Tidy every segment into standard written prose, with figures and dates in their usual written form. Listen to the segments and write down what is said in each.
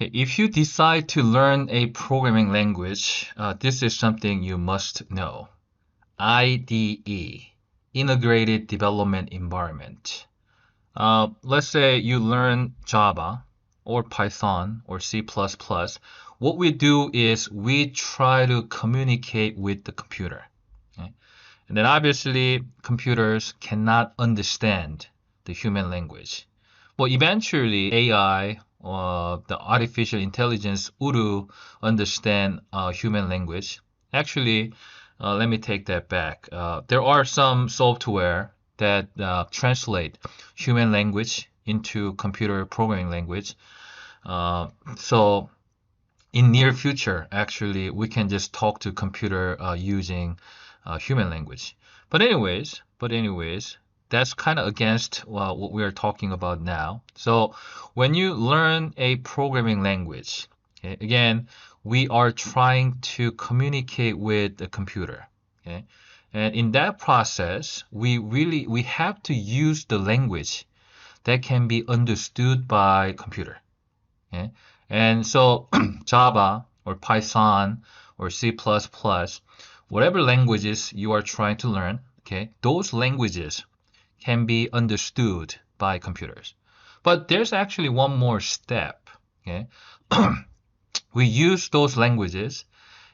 Okay, if you decide to learn a programming language, this is something you must know. IDE, Integrated Development Environment. Let's say you learn Java or Python or C++. What we do is we try to communicate with the computer. Okay? And then obviously computers cannot understand the human language. Well, eventually AI, the artificial intelligence would understand human language. Actually, let me take that back. There are some software that translate human language into computer programming language. So in near future, actually, we can just talk to computer using human language. But anyways, that's kind of against what we are talking about now. So when you learn a programming language, okay, again, we are trying to communicate with the computer. Okay? And in that process, we have to use the language that can be understood by computer. Okay? And so Java or Python or C++, whatever languages you are trying to learn, okay, those languages can be understood by computers. But there's actually one more step. Okay? We use those languages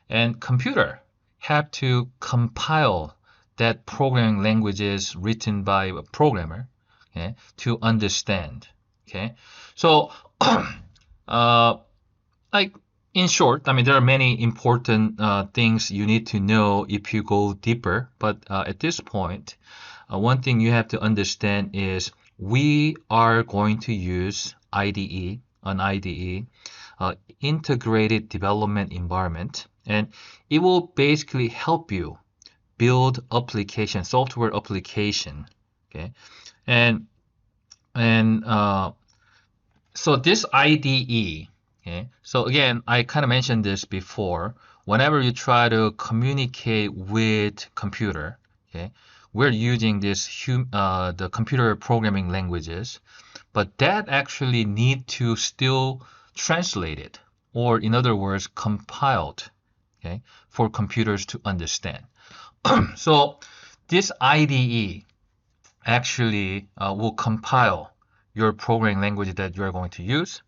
and computer have to compile that programming languages written by a programmer, okay, to understand. Okay? So uh, like in short, I mean, there are many important things you need to know if you go deeper. But at this point, one thing you have to understand is we are going to use IDE, an IDE, integrated development environment, and it will basically help you build application, software application. Okay, and and so this IDE, okay, so again, I kind of mentioned this before. Whenever you try to communicate with computer, okay, we're using the computer programming languages, but that actually need to still translate it, or in other words, compiled, okay, for computers to understand. So this IDE actually will compile your programming language that you're going to use.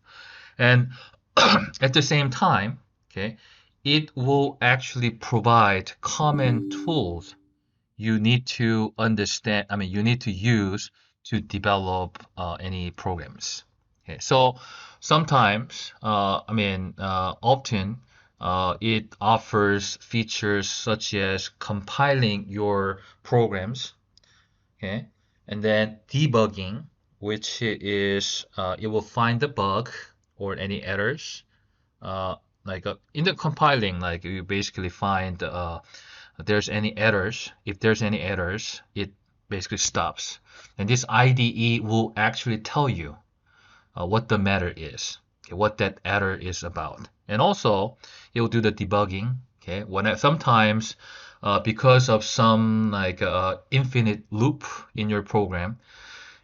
And at the same time, okay, it will actually provide common tools you need to understand, I mean, you need to use to develop any programs. Okay, so sometimes, often, it offers features such as compiling your programs, okay, and then debugging, which is it will find the bug or any errors. Uh, in the compiling, like you basically find there's any errors. If there's any errors, it basically stops. And this IDE will actually tell you what the matter is, okay, what that error is about. And also, it will do the debugging. Okay, sometimes because of some infinite loop in your program,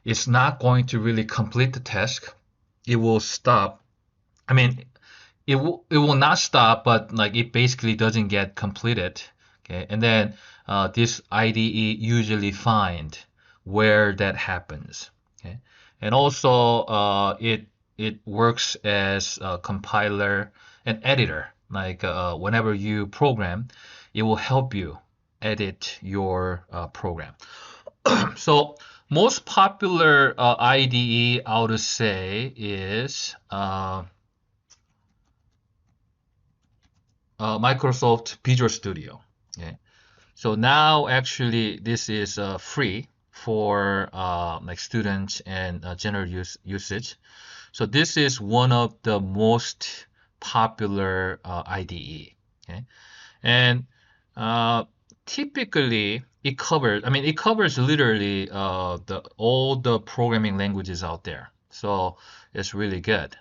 it's not going to really complete the task. It will stop. I mean, it will not stop, but like it basically doesn't get completed. Okay, and then this IDE usually find where that happens. Okay, and also it works as a compiler and editor. Like whenever you program, it will help you edit your program. So most popular IDE I would say is Microsoft Visual Studio. Okay. So now actually this is free for like students and general usage. So this is one of the most popular IDE. Okay. And uh, typically it covers literally all the programming languages out there. So it's really good.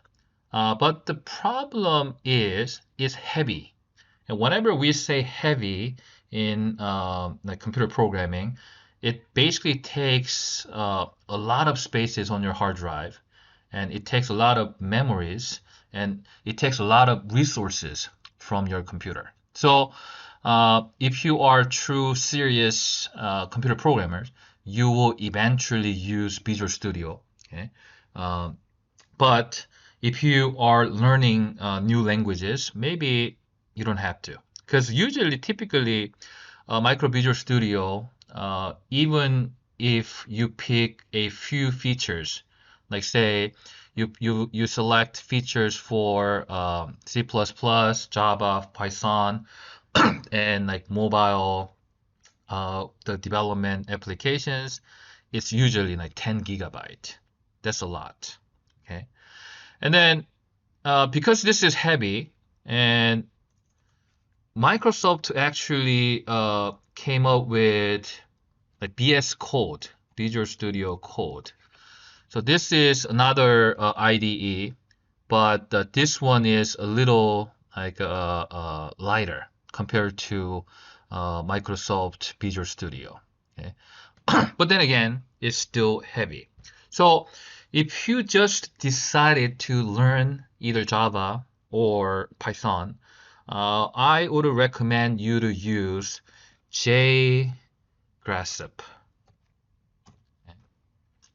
But the problem is it's heavy. And whenever we say heavy in like computer programming, it basically takes a lot of spaces on your hard drive. and it takes a lot of memories, and it takes a lot of resources from your computer. So if you are true serious computer programmers, you will eventually use Visual Studio. Okay, but if you are learning new languages, maybe you don't have to, because usually, typically, Micro Visual Studio, even if you pick a few features, like say you select features for C++, Java, Python, and like mobile the development applications, it's usually like 10 gigabyte. That's a lot. Okay. And then because this is heavy, and Microsoft actually came up with like VS Code, Visual Studio Code. So this is another IDE, but this one is a little like lighter compared to Microsoft Visual Studio. Okay? But then again, it's still heavy. So if you just decided to learn either Java or Python, I would recommend you to use jGRASP.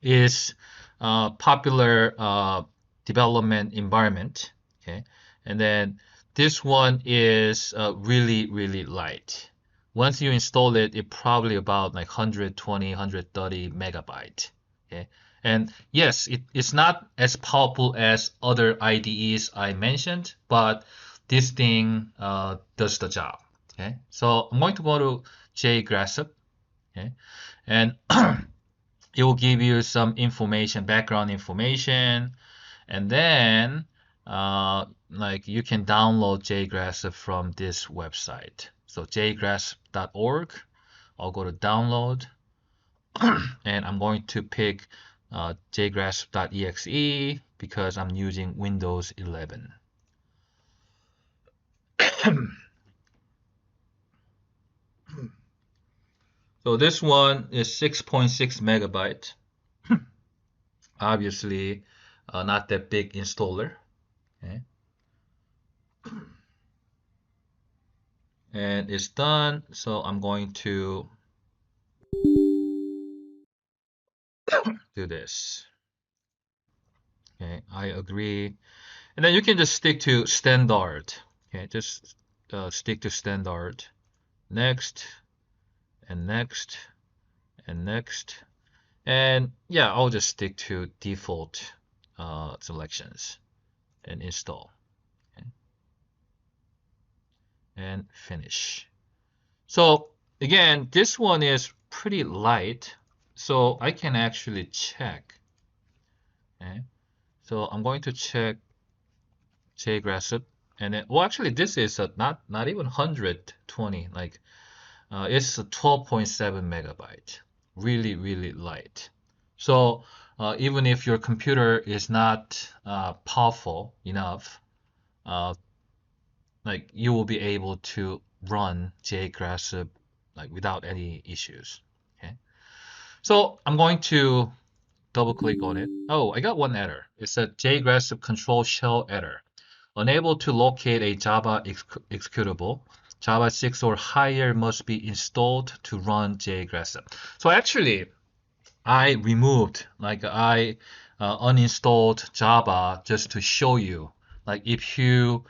It's a popular development environment. Okay, and then this one is really light. Once you install it, it's probably about like 120, 130 megabyte. Okay, and yes, it's not as powerful as other IDEs I mentioned, but this thing does the job. Okay, so I'm going to go to jGRASP. Okay, and it will give you some information, background information, and then like you can download jGRASP from this website. So jgrasp.org. I'll go to download, and I'm going to pick jgrasp.exe because I'm using Windows 11. So this one is 6.6 megabyte. Obviously, not that big installer. Okay. And it's done. So I'm going to do this. Okay, I agree. And then you can just stick to standard. Okay, just stick to standard. Next, and next, and next. And yeah, I'll just stick to default selections and install. Okay. And finish. So again, this one is pretty light, so I can actually check. Okay. So I'm going to check jGRASP, and then, well, actually, this is not even 120. Like, it's a 12.7 megabyte. Really light. So even if your computer is not powerful enough, uh, like you will be able to run jGRASP like without any issues. Okay. So I'm going to double click on it. Oh, I got one error. It said jGRASP control shell error. Unable to locate a Java executable. Java 6 or higher must be installed to run jGRASP. So actually, I removed, like I uninstalled Java just to show you, like if you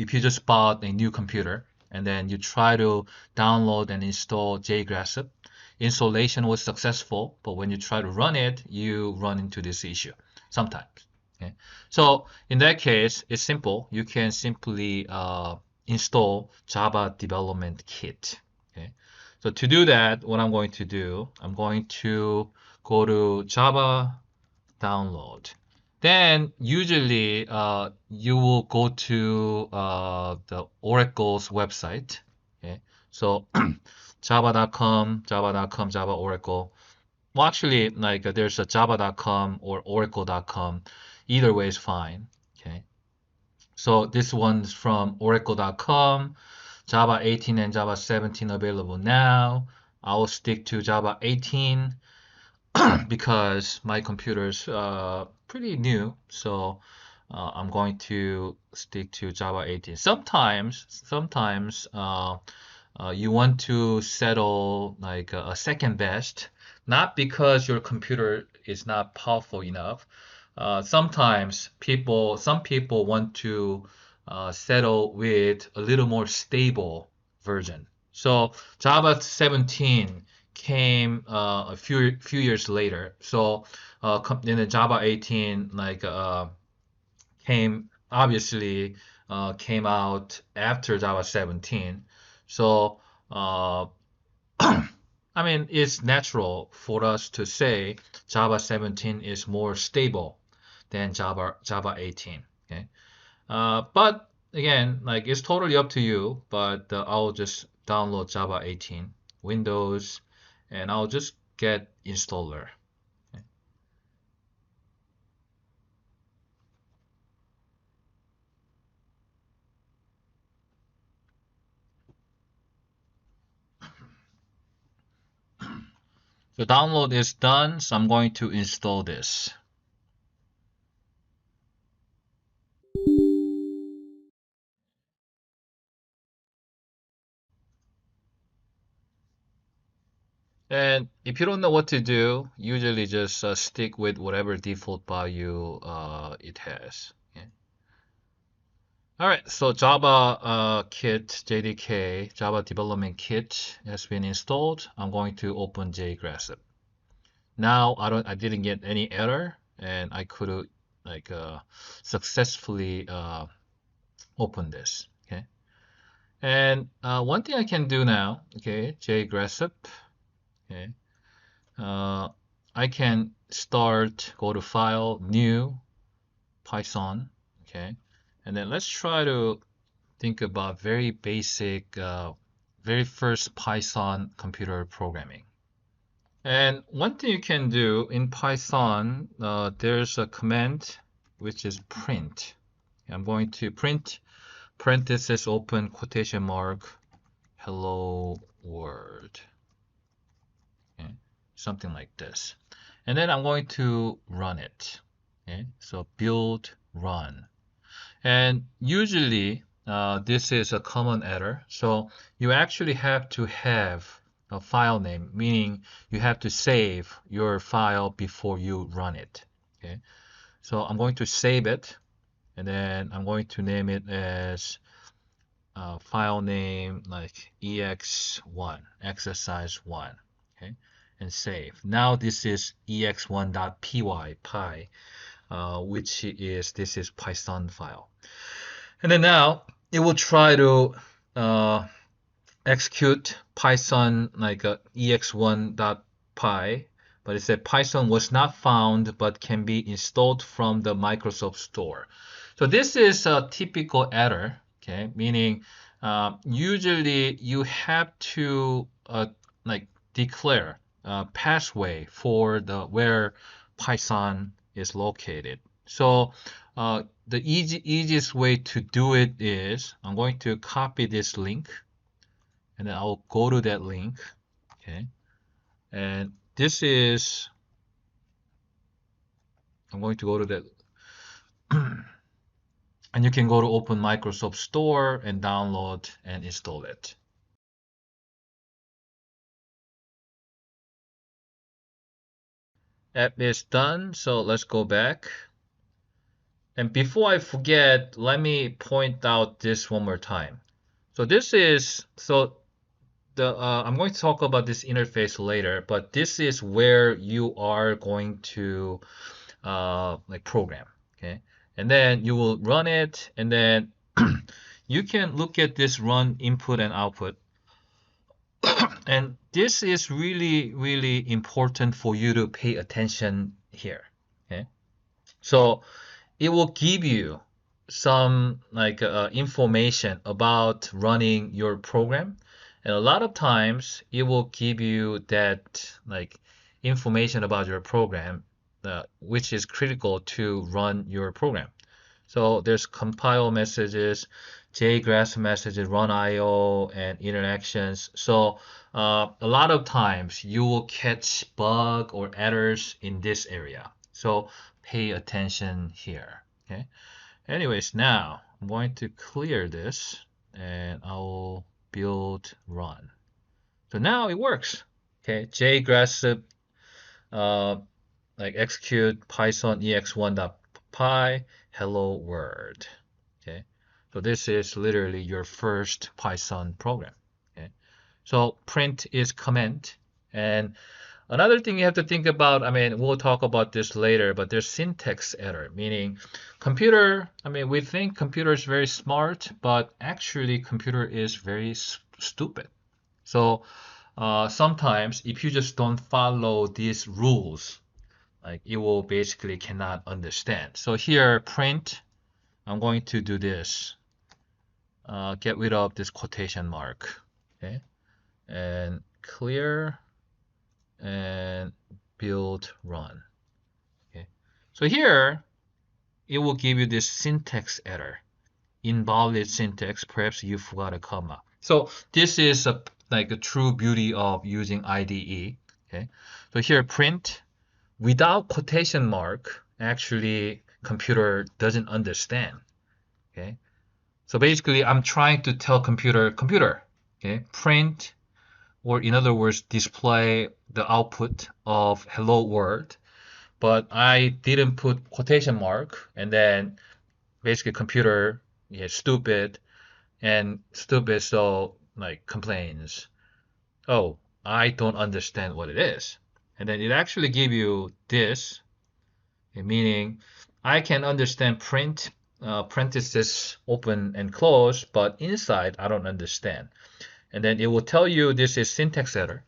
just bought a new computer and then you try to download and install jGRASP, installation was successful, but when you try to run it, you run into this issue sometimes. Okay, so in that case, it's simple. You can simply install Java Development Kit. Okay, so to do that, what I'm going to do, I'm going to go to Java download. Then usually you will go to the Oracle's website. Okay, so java.com, Java Oracle. Well, actually, like there's a java.com or oracle.com. Either way is fine. Okay, so this one's from oracle.com. Java 18 and Java 17 available now. I'll stick to Java 18 because my computer's pretty new, so I'm going to stick to Java 18. Sometimes you want to settle like a second best, not because your computer is not powerful enough. Sometimes some people want to settle with a little more stable version. So Java 17 came a few years later. So in the Java 18, like came obviously came out after Java 17. So uh, I mean, it's natural for us to say Java 17 is more stable than Java 18. Okay, but again, like it's totally up to you. But I'll just download Java 18, Windows, and I'll just get installer. Okay. So download is done, so I'm going to install this. And if you don't know what to do, usually just stick with whatever default value it has. Okay. All right, so Java Kit JDK, Java Development Kit has been installed. I'm going to open jGRASP. Now I didn't get any error, and I could like successfully open this. Okay, and one thing I can do now, okay, jGRASP. Okay, uh, I can go to File, New, Python. Okay, and then let's try to think about very basic, very first Python computer programming. And one thing you can do in Python, there's a command which is print. I'm going to print parenthesis open quotation mark hello world. Okay? Something like this. And then I'm going to run it. Okay? So build run. And usually this is a common error. So you actually have to have a file name, meaning you have to save your file before you run it. Okay. So I'm going to save it, and then I'm going to name it as file name like ex1, exercise 1. Okay. And save. Now this is ex1.py, which is this is Python file. And then now it will try to uh, execute Python like ex1.py, but it said Python was not found but can be installed from the Microsoft Store. So this is a typical error, okay, meaning usually you have to like declare a pathway for the where Python is located. So the easiest way to do it is I'm going to copy this link, and then I'll go to that link. Okay. And this is, I'm going to go to that. And you can go to open Microsoft Store and download and install it. App is done. So let's go back. And before I forget, let me point out this one more time. So this is, so I'm going to talk about this interface later, but this is where you are going to like program. Okay, and then you will run it, and then you can look at this run input and output. And this is really important for you to pay attention here. Okay, so it will give you some like information about running your program, and a lot of times it will give you that like information about your program, which is critical to run your program. So there's compile messages, jGRASP messages, run IO, and interactions. So a lot of times you will catch bug or errors in this area. So pay attention here. Okay. Anyways, now I'm going to clear this and I'll build run. So now it works. Okay, jGRASP like execute python ex1.py hello world. Okay, so this is literally your first Python program. Okay, so print is command. And another thing you have to think about, I mean, we'll talk about this later, but there's syntax error, meaning computer, I mean, we think computer is very smart, but actually computer is very stupid. So sometimes if you just don't follow these rules, like it will basically cannot understand. So here, print, I'm going to do this. Get rid of this quotation mark. Okay, and clear and build run. Okay, so here it will give you this syntax error, invalid syntax. Perhaps you forgot a comma. So this is like a true beauty of using IDE. Okay, so here print without quotation mark, actually computer doesn't understand. Okay, so basically I'm trying to tell computer, okay, print, or in other words, display the output of hello world, but I didn't put quotation mark, and then basically computer, yeah, stupid, and stupid, so like complains, oh, I don't understand what it is. And then it actually give you this, meaning I can understand print, parentheses open and close, but inside I don't understand. And then it will tell you this is syntax error,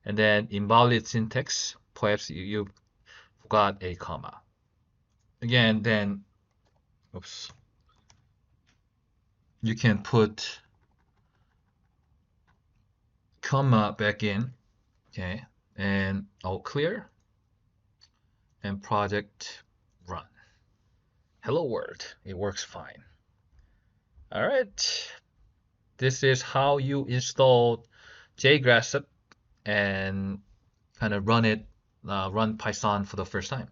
and then invalid syntax, perhaps you forgot a comma. Again, then, oops, you can put comma back in, okay, and all clear, and project run. Hello world, it works fine. All right, this is how you install jGRASP and kind of run Python for the first time.